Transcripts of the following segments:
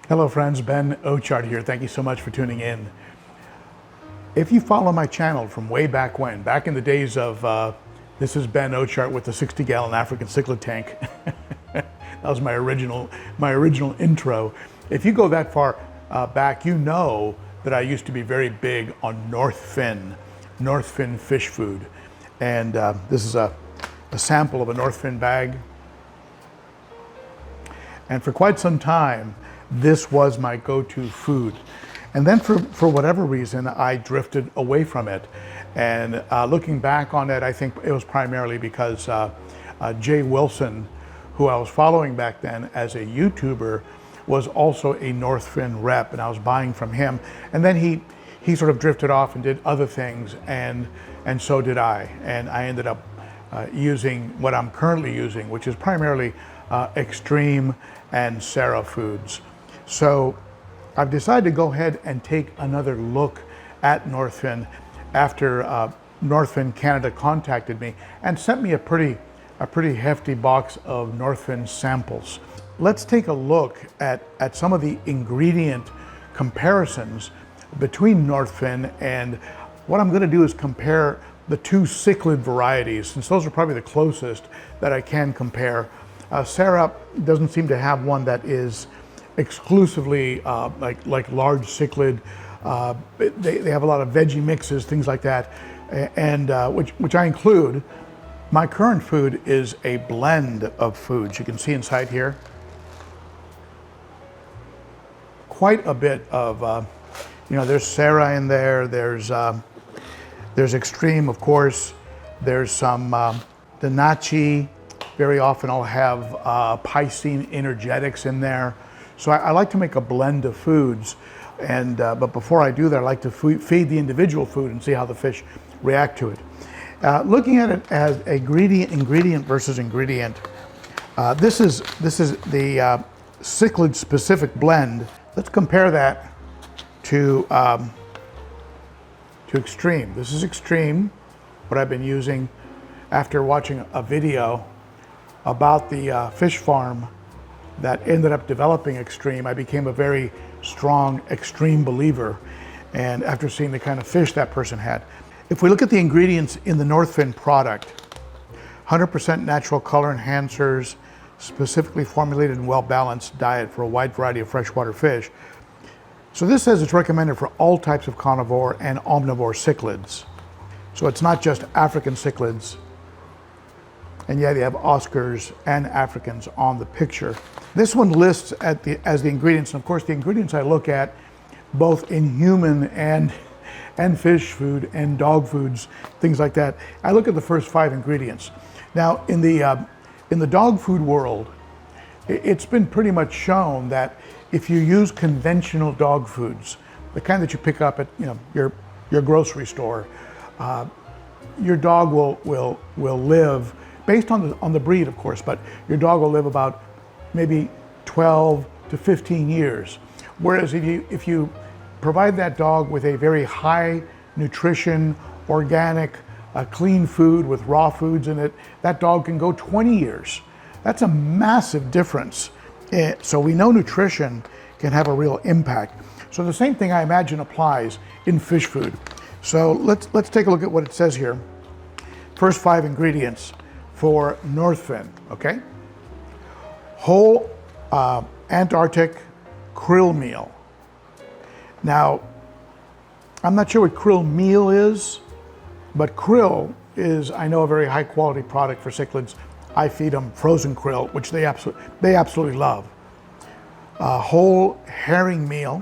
Hello friends, Ben Ochart here. Thank you so much for tuning in. If you follow my channel from way back when, back in the days of, this is Ben Ochart with the 60-gallon African cichlid tank. That was my original intro. If you go that far back, you know that I used to be very big on NorthFin fish food. And this is a sample of a NorthFin bag. And for quite some time, this was my go-to food. And then for whatever reason, I drifted away from it. And looking back on it, I think it was primarily because Jay Wilson, who I was following back then as a YouTuber, was also a NorthFin rep, and I was buying from him. And then he sort of drifted off and did other things, and so did I. And I ended up using what I'm currently using, which is primarily Xtreme and Sera foods. So I've decided to go ahead and take another look at NorthFin after NorthFin Canada contacted me and sent me a pretty hefty box of NorthFin samples. Let's take a look at some of the ingredient comparisons between NorthFin, and what I'm going to do is compare the two cichlid varieties, since those are probably the closest that I can compare. Sera doesn't seem to have one that is exclusively like large cichlid. They have a lot of veggie mixes, things like that, and which I include. My current food is a blend of foods. You can see inside here quite a bit of, there's Sera in there. There's Xtreme, of course. There's some Dainichi. Very often I'll have Piscine energetics in there. So I like to make a blend of foods, and but before I do that, I like to feed the individual food and see how the fish react to it. Looking at it as ingredient versus ingredient, this is the cichlid specific blend. Let's compare that to Xtreme. This is Xtreme, what I've been using after watching a video about the fish farm that ended up developing Xtreme. I became a very strong Xtreme believer, and after seeing the kind of fish that person had. If we look at the ingredients in the NorthFin product, 100% natural color enhancers, specifically formulated and well-balanced diet for a wide variety of freshwater fish. So this says it's recommended for all types of carnivore and omnivore cichlids. So it's not just African cichlids. And yeah, they have Oscars and Africans on the picture. This one lists as the ingredients, and of course the ingredients I look at both in human and fish food and dog foods, things like that. I look at the first 5 ingredients. Now in the dog food world, it's been pretty much shown that if you use conventional dog foods, the kind that you pick up at your grocery store, your dog will live, based on the breed, of course, but your dog will live about maybe 12 to 15 years. Whereas if you provide that dog with a very high nutrition, organic, clean food with raw foods in it, that dog can go 20 years. That's a massive difference. So we know nutrition can have a real impact. So the same thing I imagine applies in fish food. So let's take a look at what it says here. First 5 ingredients for NorthFin, okay? Whole Antarctic krill meal. Now, I'm not sure what krill meal is, but krill is, I know, a very high quality product for cichlids. I feed them frozen krill, which they absolutely love. Whole herring meal.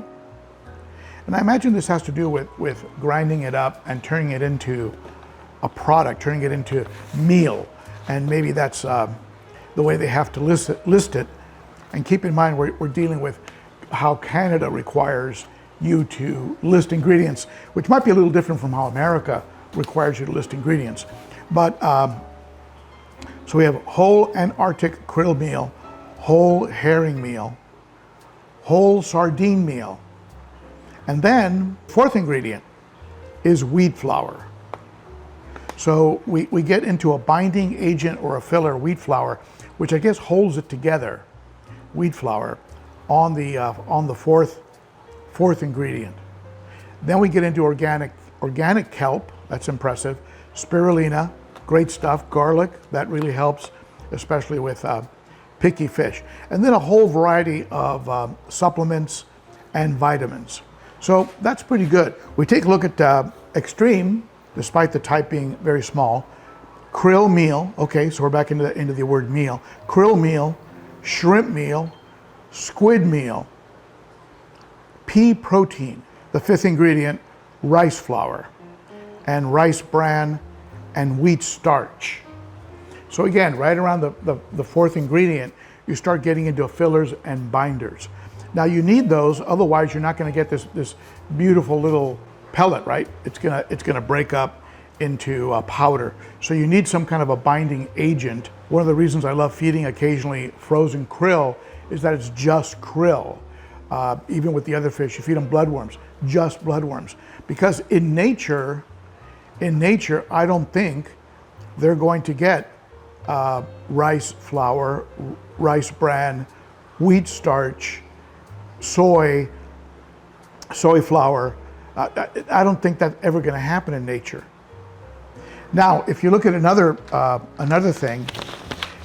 And I imagine this has to do with grinding it up and turning it into a product, turning it into meal. And maybe that's the way they have to list it. And keep in mind, we're dealing with how Canada requires you to list ingredients, which might be a little different from how America requires you to list ingredients. But so we have whole Antarctic krill meal, whole herring meal, whole sardine meal, and then 4th ingredient is wheat flour. So we get into a binding agent or a filler, wheat flour, which I guess holds it together. Wheat flour, on the fourth ingredient. Then we get into organic kelp. That's impressive. Spirulina, great stuff. Garlic, that really helps, especially with picky fish. And then a whole variety of supplements and vitamins. So that's pretty good. We take a look at Xtreme, despite the type being very small. Krill meal, okay, so we're back into the word meal. Krill meal, shrimp meal, squid meal, pea protein, the fifth ingredient, rice flour, and rice bran, and wheat starch. So again, right around the fourth ingredient, you start getting into fillers and binders. Now you need those, otherwise you're not going to get this beautiful little pellet, right? It's gonna break up into powder. So you need some kind of a binding agent. One of the reasons I love feeding occasionally frozen krill is that it's just krill. Even with the other fish, you feed them bloodworms, just bloodworms. Because in nature, I don't think they're going to get rice flour, rice bran, wheat starch, soy flour. I don't think that's ever going to happen in nature. Now, if you look at another thing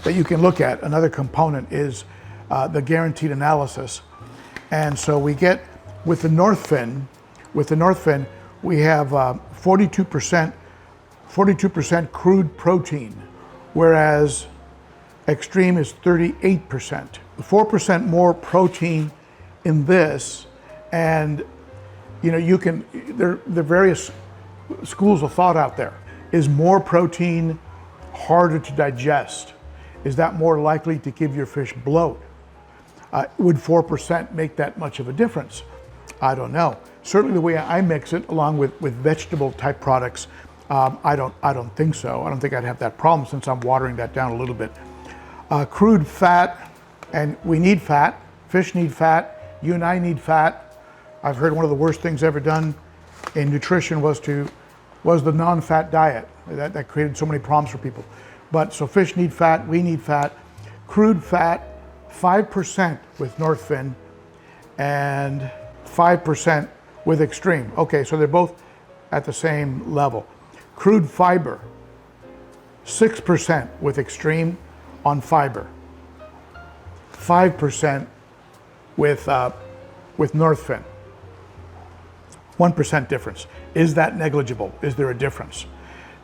that you can look at, another component is the guaranteed analysis. And so we get with the NorthFin, we have 42% crude protein, whereas Xtreme is 38%. 4% more protein in this, and you know, there are various schools of thought out there. Is more protein harder to digest? Is that more likely to give your fish bloat? Would 4% make that much of a difference? I don't know. Certainly the way I mix it, along with vegetable type products, I don't think so. I don't think I'd have that problem since I'm watering that down a little bit. Crude fat, and we need fat. Fish need fat. You and I need fat. I've heard one of the worst things ever done in nutrition was the non-fat diet. That created so many problems for people. But so fish need fat, we need fat. Crude fat, 5% with NorthFin and 5% with Xtreme. Okay, so they're both at the same level. Crude fiber, 6% with Xtreme on fiber. 5% with NorthFin. 1% difference. Is that negligible? Is there a difference?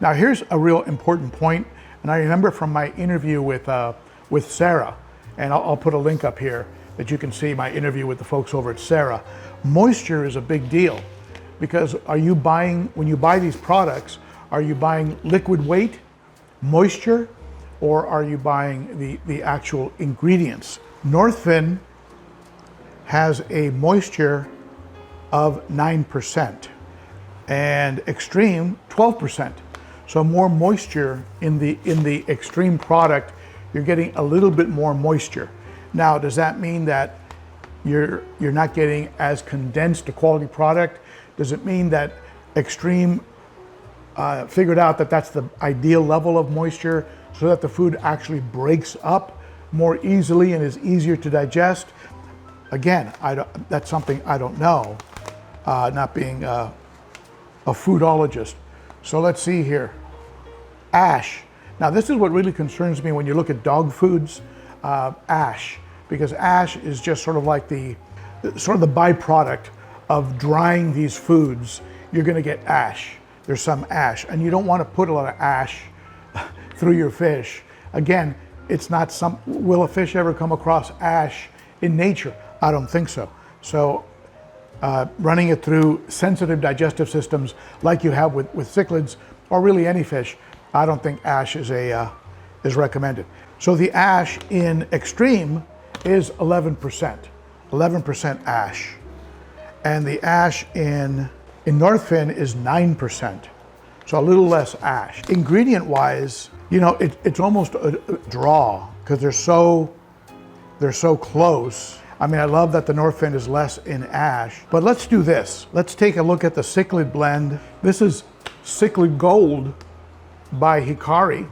Now here's a real important point, and I remember from my interview with Sera, and I'll put a link up here that you can see my interview with the folks over at Sera. Moisture is a big deal, because when you buy these products, are you buying liquid weight, moisture, or are you buying the actual ingredients? NorthFin has a moisture of 9% and Xtreme 12%. So more moisture in the Xtreme product, you're getting a little bit more moisture. Now, does that mean that you're not getting as condensed a quality product? Does it mean that Xtreme figured out that that's the ideal level of moisture so that the food actually breaks up more easily and is easier to digest? Again, that's something I don't know, not being a foodologist. So let's see here. Ash. Now this is what really concerns me when you look at dog foods, ash, because ash is just sort of like the byproduct of drying these foods. You're going to get ash. There's some ash, and you don't want to put a lot of ash through your fish. Again, it's not will a fish ever come across ash in nature? I don't think so. So running it through sensitive digestive systems like you have with cichlids, or really any fish, I don't think ash is recommended. So the ash in Xtreme is 11%, 11% ash. And the ash in NorthFin is 9%, so a little less ash. Ingredient-wise, you know, it's almost a draw because they're so close. I mean, I love that the NorthFin is less in ash, but let's do this. Let's take a look at the cichlid blend. This is Cichlid Gold by Hikari.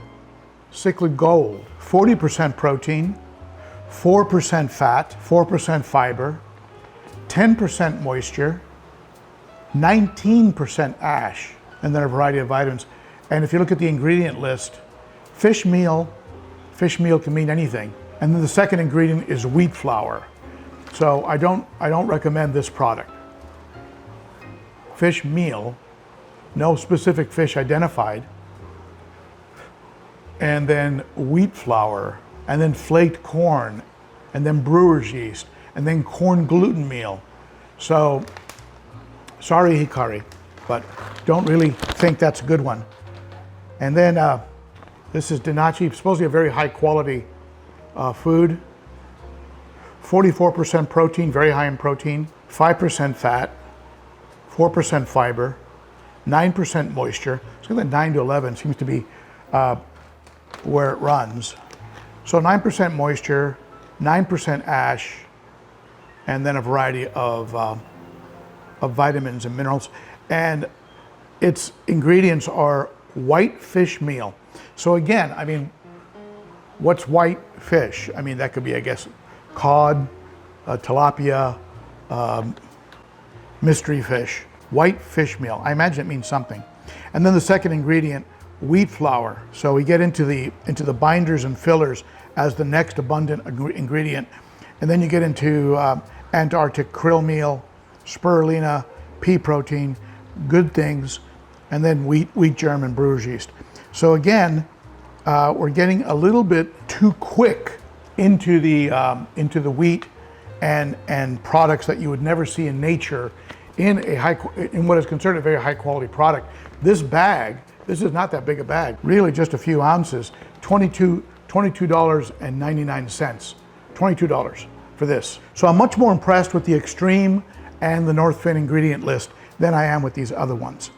Cichlid Gold, 40% protein, 4% fat, 4% fiber, 10% moisture, 19% ash, and then a variety of vitamins. And if you look at the ingredient list, fish meal can mean anything. And then the second ingredient is wheat flour. So I don't recommend this product. Fish meal, no specific fish identified, and then wheat flour, and then flaked corn, and then brewer's yeast, and then corn gluten meal. So, sorry Hikari, but don't really think that's a good one. And then this is Dainichi, supposedly a very high quality food. 44% protein, very high in protein, 5% fat, 4% fiber, 9% moisture. So that 9 to 11 seems to be where it runs. So 9% moisture, 9% ash, and then a variety of vitamins and minerals. And its ingredients are white fish meal. So again, I mean, what's white fish? I mean, that could be, I guess, cod, tilapia, mystery fish, white fish meal. I imagine it means something. And then the second ingredient, wheat flour. So we get into the binders and fillers as the next abundant ingredient. And then you get into Antarctic krill meal, spirulina, pea protein, good things, and then wheat germ and brewer's yeast. So again, we're getting a little bit too quick into the wheat and products that you would never see in nature in what is considered a very high quality product. This bag, this is not that big a bag, really just a few ounces, $22.99, $22 for this. So I'm much more impressed with the Xtreme and the NorthFin ingredient list than I am with these other ones.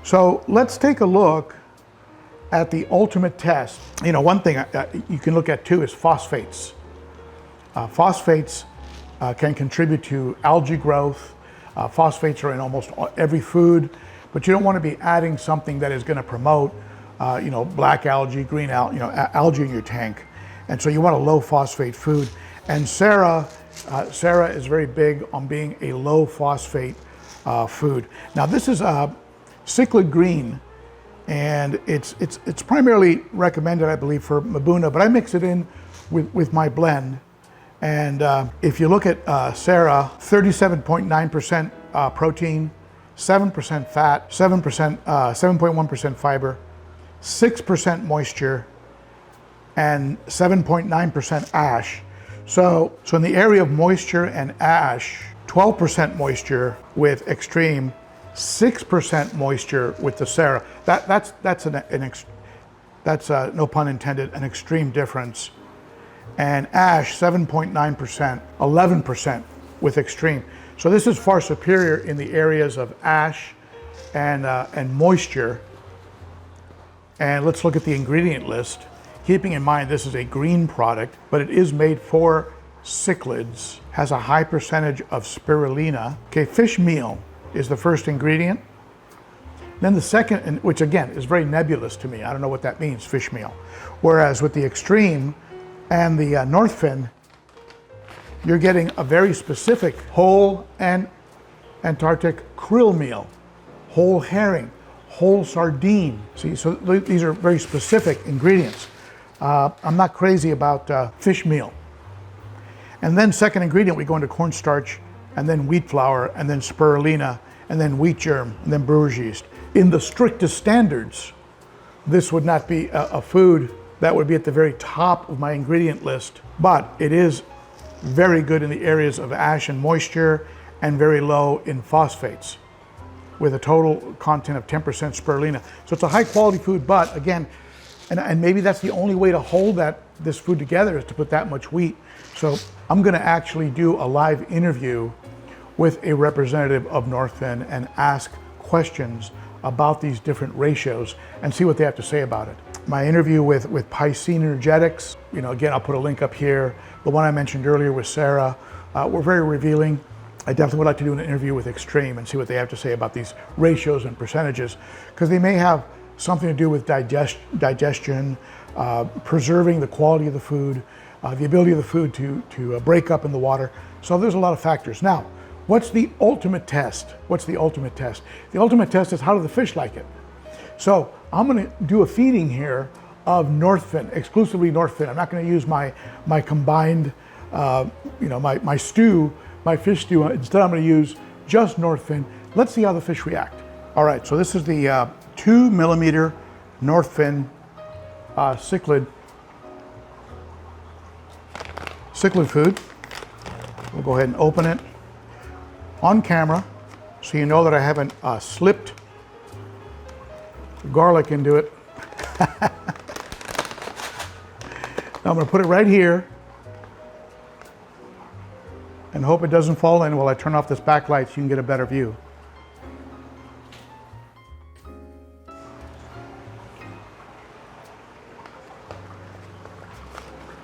So let's take a look at the ultimate test. You know, one thing you can look at too is phosphates. Phosphates can contribute to algae growth. Phosphates are in almost every food, but you don't want to be adding something that is going to promote, you know, black algae, green algae, you know, algae in your tank. And so you want a low phosphate food. And Sera is very big on being a low phosphate food. Now this is cichlid green, and it's primarily recommended, I believe, for Mabuna, but I mix it in with my blend. And if you look at Sera, 37.9% protein, 7% fat, 7.1% fiber, 6% moisture, and 7.9% ash. So in the area of moisture and ash, 12% moisture with Xtreme, 6% moisture with the Sera. That's no pun intended, an extreme difference. And ash, 7.9%, 11% with Xtreme. So this is far superior in the areas of ash and moisture. And let's look at the ingredient list. Keeping in mind this is a green product, but it is made for cichlids, has a high percentage of spirulina. Okay, fish meal is the first ingredient. Then the second, which again is very nebulous to me, I don't know what that means, fish meal. Whereas with the Xtreme and the NorthFin, you're getting a very specific whole and Antarctic krill meal, whole herring, whole sardine. See, so these are very specific ingredients. I'm not crazy about fish meal. And then second ingredient, we go into cornstarch, and then wheat flour, and then spirulina, and then wheat germ, and then brewer's yeast. In the strictest standards, this would not be a food that would be at the very top of my ingredient list, but it is very good in the areas of ash and moisture, and very low in phosphates, with a total content of 10% spirulina. So it's a high quality food, but again, and maybe that's the only way to hold this food together is to put that much wheat. So I'm gonna actually do a live interview with a representative of NorthFin and ask questions about these different ratios and see what they have to say about it. My interview with Piscine Energetics, you know, again, I'll put a link up here. The one I mentioned earlier with Sera, were very revealing. I definitely would like to do an interview with Xtreme and see what they have to say about these ratios and percentages, because they may have something to do with digestion, preserving the quality of the food, the ability of the food to break up in the water. So there's a lot of factors. Now, what's the ultimate test? What's the ultimate test? The ultimate test is, how do the fish like it? So I'm going to do a feeding here of NorthFin, exclusively NorthFin. I'm not going to use my combined, my stew, my fish stew. Instead, I'm going to use just NorthFin. Let's see how the fish react. All right, so this is the 2 millimeter NorthFin cichlid food. We'll go ahead and open it on camera so you know that I haven't slipped garlic into it. Now I'm going to put it right here and hope it doesn't fall in while I turn off this backlight so you can get a better view.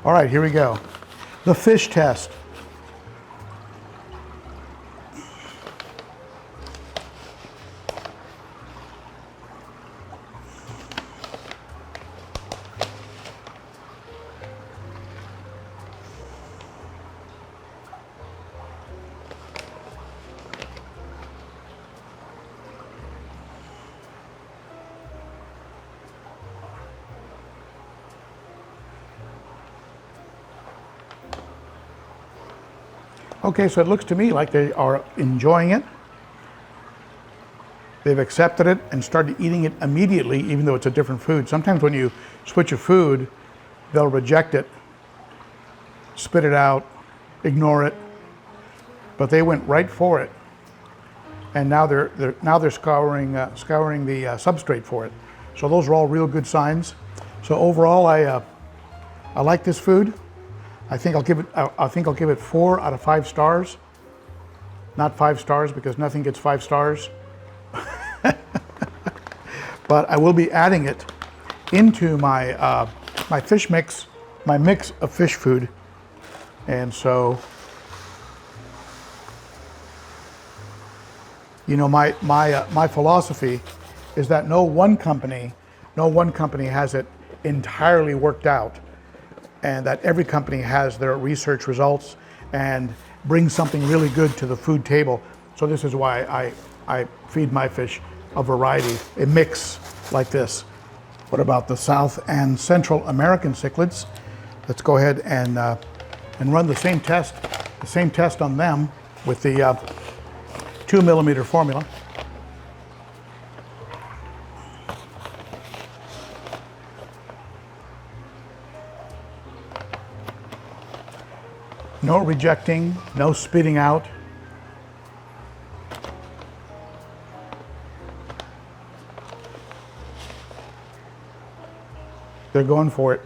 All right, here we go. The fish test. Okay, so it looks to me like they are enjoying it. They've accepted it and started eating it immediately, even though it's a different food. Sometimes when you switch a food, they'll reject it, spit it out, ignore it, but they went right for it. And now they're scouring the substrate for it. So those are all real good signs. So overall, I like this food. I think I'll give it 4 out of 5 stars. Not 5 stars, because nothing gets 5 stars. But I will be adding it into my my fish mix, my mix of fish food. And so, you know, my philosophy is that no one company has it entirely worked out, and that every company has their research results and brings something really good to the food table. So this is why I feed my fish a variety, a mix like this. What about the South and Central American cichlids? Let's go ahead and run the same test on them with the 2 millimeter formula. No rejecting, no spitting out. They're going for it.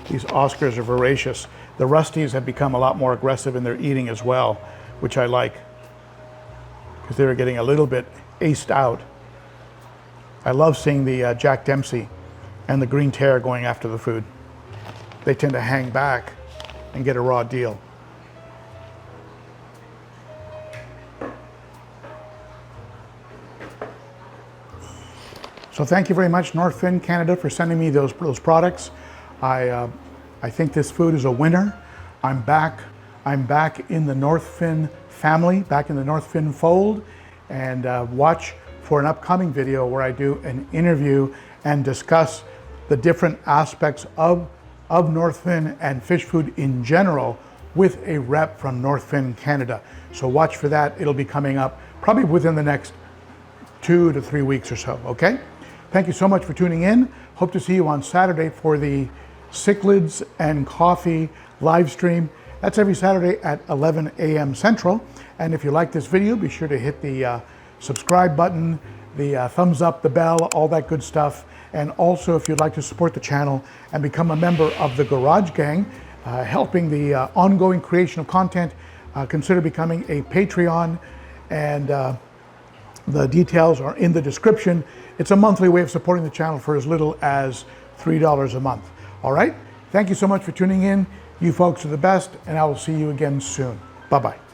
These Oscars are voracious. The Rusties have become a lot more aggressive in their eating as well, which I like, because they were getting a little bit aced out. I love seeing the Jack Dempsey and the green tear going after the food. They tend to hang back and get a raw deal. So thank you very much, NorthFin Canada, for sending me those products. I think this food is a winner. I'm back in the NorthFin family, back in the NorthFin fold, and watch for an upcoming video where I do an interview and discuss the different aspects of NorthFin and fish food in general with a rep from NorthFin Canada. So watch for that. It'll be coming up probably within the next 2 to 3 weeks or so, okay? Thank you so much for tuning in. Hope to see you on Saturday for the Cichlids and Coffee live stream. That's every Saturday at 11 a.m. Central. And if you like this video, be sure to hit the subscribe button, the thumbs up, the bell, all that good stuff. And also, if you'd like to support the channel and become a member of the Garage Gang, helping the ongoing creation of content, consider becoming a Patreon, and the details are in the description. It's a monthly way of supporting the channel for as little as $3 a month. All right? Thank you so much for tuning in. You folks are the best, and I will see you again soon. Bye-bye.